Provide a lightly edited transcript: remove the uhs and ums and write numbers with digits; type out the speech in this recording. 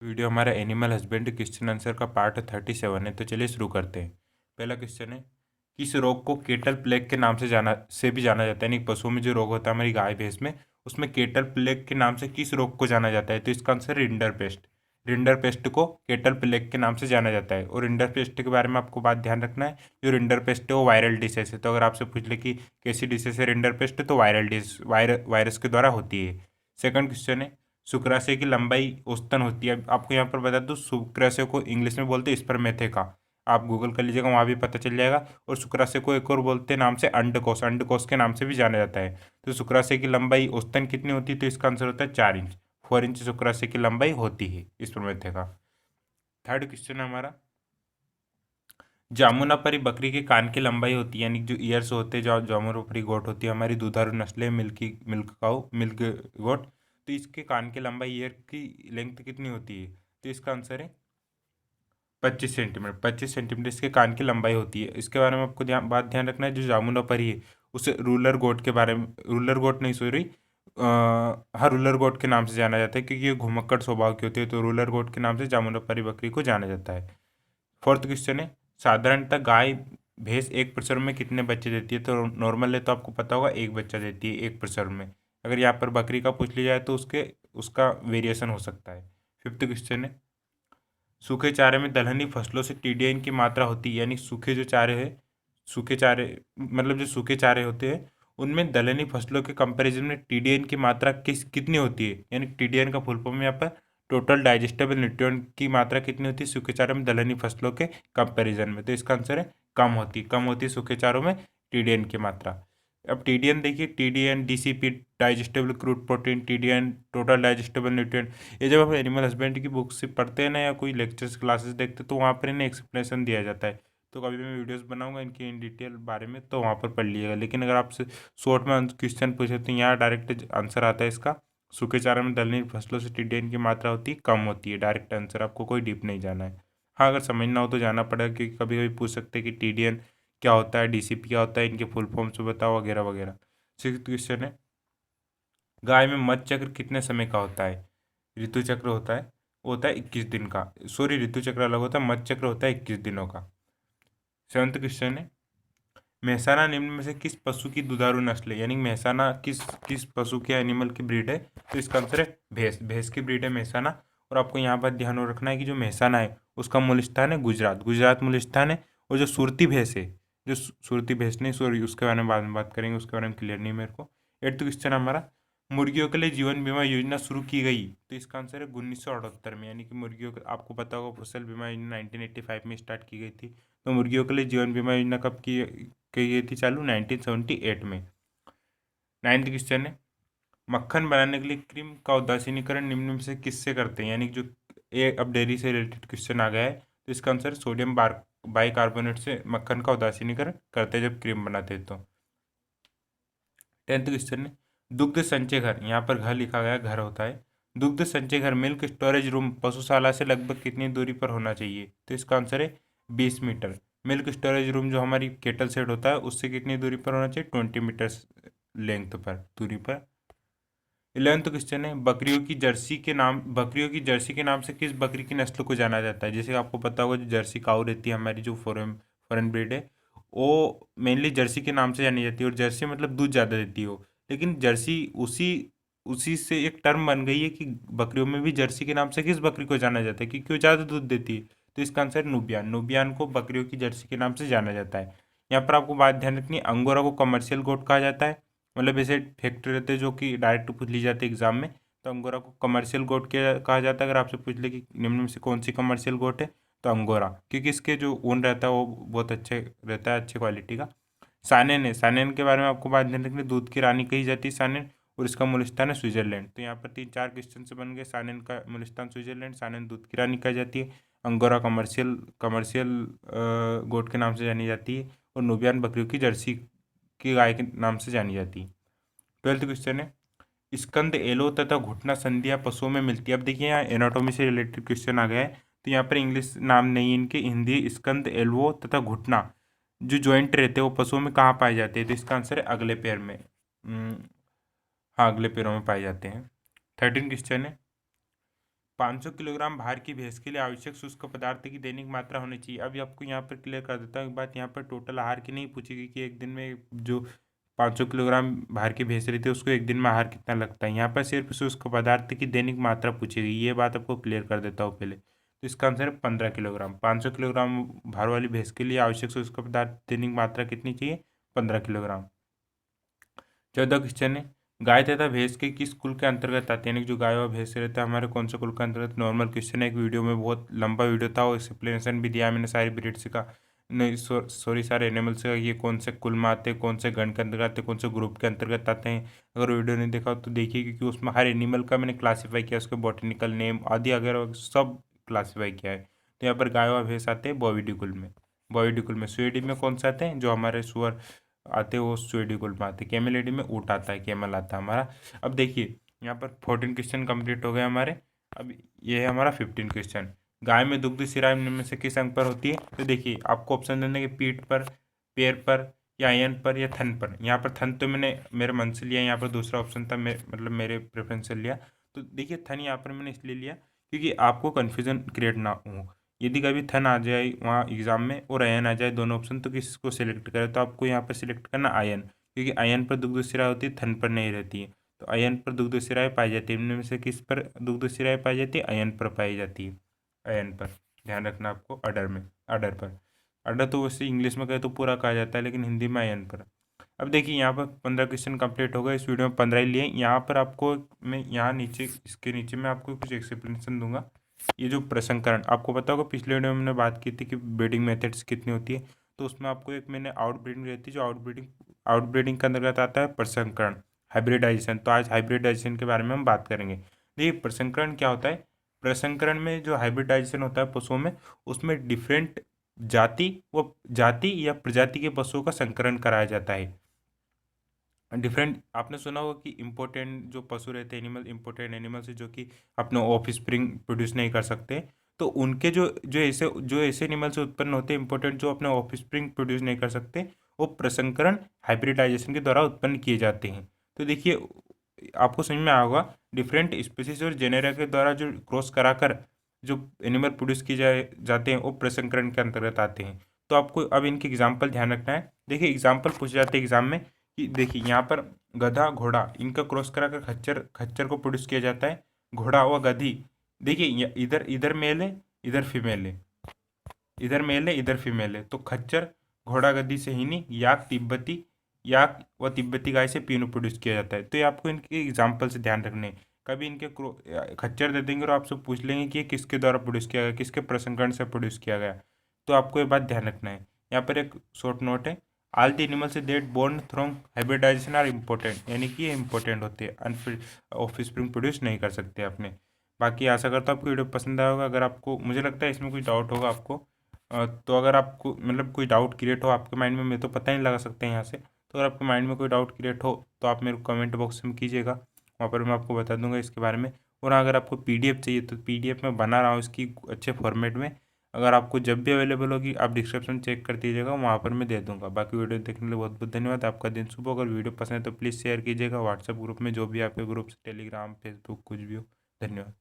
Video हमारा animal husbandry question answer का part 37 है। तो चलिए शुरू करते हैं। पहला क्वेश्चन है, किस रोग को केटल प्लेग के नाम से भी जाना जाता है? यानी पशुओं में जो रोग होता है हमारी गाय भैंस में, उसमें केटल प्लेग के नाम से किस रोग को जाना जाता है? तो इसका answer rinder paste. Rinder paste को केटल प्लेग के नाम से जाना जाता है। और रिंडर पेस्ट के बारे में आपको बात ध्यान रखना है, जो रिंडर पेस्ट है वो वायरल डिसीज है। तो अगर आपसे पूछ ले कि कैसी डिसीज है रिंडर पेस्ट, तो वायरल डिसीज वायरस के द्वारा होती है। सेकंड क्वेश्चन है, शुक्राशय की लंबाई औसतन होती है। आपको यहाँ पर बता दूं, शुक्राशय को इंग्लिश में बोलते हैं स्पर्मेथेका। आप गूगल कर लीजिएगा, वहाँ भी पता चल जाएगा। और शुक्राशय को एक और बोलते हैं नाम से अंडकोश, अंडकोश के नाम से भी जाना जाता है। तो शुक्राशय की लंबाई औसतन कितनी होती है? तो इसका आंसर होता है 4 इंच। 4 इंच शुक्राशय की लंबाई होती है स्पर्मेथेका। थर्ड क्वेश्चन है हमारा, जामुनापरी बकरी के कान की लंबाई होती है, यानी जो ईयर्स होते हैं, जो जामुनापरी गोट होती है, हमारी दुधारू नस्लें, मिल्क काऊ, मिल्क गोट। तो इसके कान की लंबाई, ईयर की लेंथ कितनी होती है? तो इसका आंसर है 25 सेंटीमीटर। 25 सेंटीमीटर इसके कान की लंबाई होती है। इसके बारे में आपको बात ध्यान रखना है, जो जामुनापरी है उसे रूलर गोट के बारे में, रूलर गोट नहीं सॉरी, हाँ रूलर गोट के नाम से जाना जाता है, क्योंकि ये घुमक्कड़ स्वभाव की होती है। तो रूलर गोट के नाम से जामुनापरी बकरी को जाना जाता है। फोर्थ क्वेश्चन है, साधारणतः गाय भैंस एक प्रसव में कितने बच्चे देती है? तो नॉर्मल है तो आपको पता होगा, एक बच्चा देती है एक प्रसव में। अगर यहाँ पर बकरी का पूछ लिया जाए तो उसका वेरिएशन हो सकता है। फिफ्थ क्वेश्चन है, सूखे चारे में दलहनी फसलों से टीडीएन की मात्रा होती है, यानी सूखे जो चारे है, सूखे चारे मतलब जो सूखे चारे होते हैं उनमें दलहनी फसलों के कंपैरिजन में टीडीएन की मात्रा कितनी होती है? यानी टीडीएन का फुल फॉर्म यहाँ पर टोटल डाइजेस्टेबल न्यूट्रिएंट की मात्रा कितनी होती है सूखे चारों में दलहनी फसलों के कंपैरिजन में? तो इसका आंसर है कम होती है सूखे चारों में टीडीएन की मात्रा। अब टीडीएन देखिए, TDN, DCP digestible crude protein, TDN total digestible nutrient, ये जब हम एनिमल हस्बेंड्री की बुक से पढ़ते हैं ना, या कोई लेक्चर्स क्लासेस देखते हैं, तो वहाँ पर इन्हें एक्सप्लेनेशन दिया जाता है। तो कभी भी मैं वीडियोस बनाऊंगा इनके इन डिटेल बारे में, तो वहाँ पर पढ़ लीजिएगा। लेकिन अगर आपसे शॉर्ट में क्वेश्चन पूछे तो यहाँ डायरेक्ट आंसर आता है इसका, सूखे चारे में दलहनी फसलों से टीडीएन की मात्रा होती है कम होती है। डायरेक्ट आंसर, आपको कोई डीप नहीं जाना है। हाँ अगर समझना हो तो जाना पड़ेगा, क्योंकि कभी कभी पूछ सकते हैं कि टीडीएन क्या होता है, डीसीपी क्या होता है, इनके फुल फॉर्म से बताओ वगैरह वगैरह। सिक्स क्वेश्चन है, गाय में मध चक्र कितने समय का होता है? ऋतु चक्र होता है, वो होता है 21 दिन का। सॉरी, ऋतु चक्र अलग होता है, मध चक्र होता है 21 दिनों का। सेवंथ क्वेश्चन है, मेहसाना निम्न में से किस पशु की दुधारू नस्ल है? यानी मेहसाना किस किस पशु के एनिमल की ब्रीड है? तो इसका आंसर है भैंस। भैंस की ब्रीड है मेहसाना। और आपको यहाँ पर ध्यान रखना है कि जो मेहसाना है उसका मूल स्थान है गुजरात, गुजरात मूल स्थान है। और जो सुरती भैंस है, जो सुरती भैंस नहीं सॉरी, उसके बारे में बाद में बात करेंगे, उसके बारे में क्लियर नहीं मेरे को। एट्थ क्वेश्चन हमारा, मुर्गियों के लिए जीवन बीमा योजना शुरू की गई? तो इसका आंसर है 1978 में। यानी कि मुर्गियों का आपको पता होगा फसल बीमा योजना 1985 में स्टार्ट की गई थी। तो मुर्गियों के लिए जीवन बीमा योजना कब की गई थी चालू? 1978 में। नाइन्थ क्वेश्चन है, मक्खन बनाने के लिए क्रीम का उदासीनीकरण निम्न में से किससे करते हैं? यानी जो ये अब डेयरी से रिलेटेड क्वेश्चन आ गया है, तो इसका आंसर सोडियम बाइकार्बोनेट से मक्खन का उदासीनीकरण करते हैं जब क्रीम बनाते हैं तो। टेंथ क्वेश्चन है, दुग्ध संचय घर, यहाँ पर घर लिखा गया, घर होता है। दुग्ध संचय घर मिल्क स्टोरेज रूम पशुशाला से लगभग कितनी दूरी पर होना चाहिए? तो इसका आंसर है 20 मीटर। मिल्क स्टोरेज रूम जो हमारी केटल सेट होता है उससे कितनी दूरी पर होना चाहिए? 20 मीटर लेंथ पर, दूरी पर। 11th क्वेश्चन है, बकरियों की जर्सी के नाम से किस बकरी की नस्ल को जाना जाता है? जैसे आपको पता होगा, जो जर्सी काऊ रहती है हमारी, जो फॉरेन फॉरेन ब्रीड है, वो मेनली जर्सी के नाम से जानी जाती है। और जर्सी मतलब दूध ज़्यादा देती हो, लेकिन जर्सी उसी उसी से एक टर्म बन गई है कि बकरियों में भी जर्सी के नाम से किस बकरी को जाना जाता है, क्योंकि वो ज़्यादा दूध देती है। तो इसका आंसर नूबियान, नूबियान को बकरियों की जर्सी के नाम से जाना जाता है। यहाँ पर आपको बात ध्यान रखनी है, अंगोरा को कमर्शियल गोट कहा जाता है। मतलब ऐसे फैक्टर रहते हैं जो कि डायरेक्ट पूछ ली जाती है एग्जाम में, तो अंगोरा को कमर्शियल गोट कहा जाता है। अगर आपसे पूछ ले कि निम्न में से कौन सी कमर्शियल गोट है, तो अंगोरा, क्योंकि इसके जो ऊन रहता है वो बहुत अच्छे रहता है, अच्छी क्वालिटी का। सानेन है, सानेन के बारे में आपको बात ध्यान रखनी है, दूध की रानी कही जाती है सानेन। और इसका मूल स्थान है स्विट्जरलैंड। तो यहाँ पर 3-4 क्वेश्चन से बन गए। सानेन का मूल स्थान स्विट्जरलैंड, सानेन दूध की रानी कही जाती है, अंगोरा कमर्शियल कमर्शियल गोट के नाम से जानी जाती है, और नूबियान बकरियों की जर्सी की गाय के नाम से जानी जाती है। 12th क्वेश्चन है, स्कंद एलो तथा घुटना संधियां पशुओं में मिलती है? अब देखिए यहाँ एनाटॉमी से रिलेटेड क्वेश्चन आ गया है, तो यहाँ पर इंग्लिश नाम नहीं है इनके, हिंदी स्कंद एल्वो तथा घुटना जो जॉइंट रहते हैं वो पशुओं में कहाँ पाए जाते हैं? तो इसका आंसर है अगले पैर में। हाँ अगले पैरों में पाए जाते हैं। 13 क्वेश्चन है, 500 किलोग्राम भार की भैंस के लिए आवश्यक शुष्क पदार्थ की दैनिक मात्रा होनी चाहिए। अब आपको यहाँ पर क्लियर कर देता हूँ एक बात, यहाँ पर टोटल आहार की नहीं पूछेगी कि एक दिन में जो 500 किलोग्राम भार की भैंस रहती है उसको एक दिन में आहार कितना लगता है। यहाँ पर सिर्फ शुष्क पदार्थ की दैनिक मात्रा पूछेगी, ये बात आपको क्लियर कर देता हूँ पहले। तो इसका आंसर है 15 किलोग्राम। 500 किलोग्राम भार वाली भैंस के लिए आवश्यक शुष्क पदार्थ दैनिक मात्रा कितनी चाहिए? 15 किलोग्राम। 14 क्वेश्चन है, गाय तथा भैंस के किस कुल के अंतर्गत आते हैं, यानी जो गाय और भैंस रहता है हमारे कौन सा कुल के अंतर्गत। नॉर्मल क्वेश्चन है, एक वीडियो में बहुत लंबा वीडियो था और एक्सप्लेनेशन भी दिया मैंने सारी ब्रीड्स का, नहीं सॉरी सारे एनिमल्स का, ये कौन से कुल में आते हैं, कौन से गण के अंतर्गत आते हैं, कौन से ग्रुप के अंतर्गत आते हैं। अगर वीडियो नहीं देखा तो देखिए, क्योंकि उसमें हर एनिमल का मैंने क्लासीफाई किया, उसके बॉटनिकल नेम आदि अगर सब क्लासीफाई किया है। तो यहाँ पर गाय और भैंस आते हैं बॉविडी कुल में। बॉविडी कुल में सुएडी में कौन से आते हैं, जो हमारे सुअर आते हैं वो सुएडी कुल में आते हैं। कैमेलिडी में ऊँट आता है, कैमल आता है हमारा। अब देखिए यहाँ पर 14 क्वेश्चन कंप्लीट हो गए हमारे। अब ये है हमारा 15 क्वेश्चन, गाय में दुग्ध शिरा निम्न में से किस अंग पर होती है। तो देखिए आपको ऑप्शन देने के पीठ पर, पैर पर, या आयन पर, या थन पर। यहाँ पर थन तो मैंने मेरे मन से लिया, यहाँ पर दूसरा ऑप्शन था मतलब मेरे प्रेफरेंस से लिया। तो देखिए थन यहाँ पर मैंने इसलिए लिया क्योंकि आपको कन्फ्यूजन क्रिएट ना हो। यदि कभी थन आ जाए वहाँ एग्जाम में और आयन आ जाए दोनों ऑप्शन, तो किसको सिलेक्ट करें, तो आपको यहाँ पर सिलेक्ट करना आयन, क्योंकि आयन पर दुग्ध शिरा होती है, थन पर नहीं रहती है। तो आयन पर दुग्ध शिराएँ पाई जाती है, इनमें में से किस पर दुग्ध शिराएँ पाई जाती है, आयन पर पाई जाती है। आयन पर ध्यान रखना आपको, अडर में, अडर पर। अडर तो वैसे इंग्लिश में कहे तो पूरा कहा जाता है, लेकिन हिंदी में आयन पर। अब देखिए यहाँ पर 15 क्वेश्चन कंप्लीट हो गए, इस वीडियो में 15 ही लिए। यहाँ पर आपको मैं यहाँ नीचे इसके नीचे मैं आपको कुछ एक्सप्लेनेशन दूंगा। ये जो प्रसंकरण, आपको पता होगा पिछले वीडियो में हमने बात की थी कि ब्रीडिंग मेथड्स कितनी होती है, तो उसमें आपको एक मैंने आउटब्रीडिंग रहती है, जो आउटब्रीडिंग के अंतर्गत आता है प्रसंकरण, हाइब्रिडाइजेशन। तो आज हाइब्रिडाइजेशन के बारे में हम बात करेंगे। देखिए प्रसंकरण क्या होता है, प्रसंकरण में जो हाइब्रिडाइजेशन होता है पशुओं में, उसमें डिफरेंट जाति या प्रजाति के पशुओं का संकरण कराया जाता है। डिफरेंट, आपने सुना होगा कि इम्पोर्टेंट जो पशु रहते हैं एनिमल, इम्पोर्टेंट एनिमल्स जो कि अपने ऑफ स्प्रिंग प्रोड्यूस नहीं कर सकते, तो उनके जो ऐसे एनिमल से उत्पन्न होते हैं इम्पोर्टेंट, जो अपने ऑफ स्प्रिंग प्रोड्यूस नहीं कर सकते, वो प्रसंकरण हाइब्रिडाइजेशन के द्वारा उत्पन्न किए जाते हैं। तो देखिए आपको समझ में आया होगा, डिफरेंट स्पीसीज और जेनेरा के द्वारा जो क्रॉस कराकर जो एनिमल प्रोड्यूस किए जाते हैं वो प्रसंकरण के अंतर्गत आते हैं। तो आपको अब इनके एग्जाम्पल ध्यान रखना है। देखिए एग्जाम्पल पूछे जाते हैं एग्जाम में कि देखिए यहाँ पर गधा घोड़ा इनका क्रॉस कराकर खच्चर खच्चर को प्रोड्यूस किया जाता है, घोड़ा व गधी। देखिए इधर इधर मेल है, इधर फीमेल है, इधर मेल है, इधर फीमेल है, तो खच्चर घोड़ा गधी से ही नहीं, याक व तिब्बती गाय से पीनू प्रोड्यूस किया जाता है। तो ये आपको इनके एग्जाम्पल से ध्यान रखने हैं। कभी इनके खच्चर दे देंगे और आपसे पूछ लेंगे कि ये किसके द्वारा प्रोड्यूस किया गया, किसके प्रसंकरण से प्रोड्यूस किया गया। तो आपको ये बात ध्यान रखना है। यहाँ पर एक शॉर्ट नोट है, all the animals that born through hybridisation are important, यानी कि ये इंपॉर्टेंट होते हैं, अनफिट ऑफ स्प्रिंग प्रोड्यूस नहीं कर सकते अपने। बाकी आशा करता हूँ आपको वीडियो पसंद आया होगा। अगर आपको, मुझे लगता है इसमें कोई डाउट होगा आपको, तो अगर आपको मतलब कोई डाउट क्रिएट हो आपके माइंड में, मैं तो पता नहीं लगा सकते हैं यहाँ से, तो अगर आपके माइंड में कोई डाउट क्रिएट हो तो आप मेरे को कमेंट बॉक्स में कीजिएगा, वहाँ पर मैं आपको बता दूंगा इसके बारे में। और अगर आपको पीडीएफ चाहिए तो पीडीएफ में बना रहा हूँ इसकी अच्छे फॉर्मेट में, अगर आपको जब भी अवेलेबल होगी आप डिस्क्रिप्शन चेक कर दीजिएगा, वहाँ पर मैं दे दूँगा। बाकी वीडियो देखने के लिए बहुत बहुत धन्यवाद, आपका दिन शुभ हो। अगर वीडियो पसंद है तो प्लीज़ शेयर कीजिएगा व्हाट्सएप ग्रुप में, जो भी आपके ग्रुप्स टेलीग्राम फेसबुक कुछ भी हो। धन्यवाद।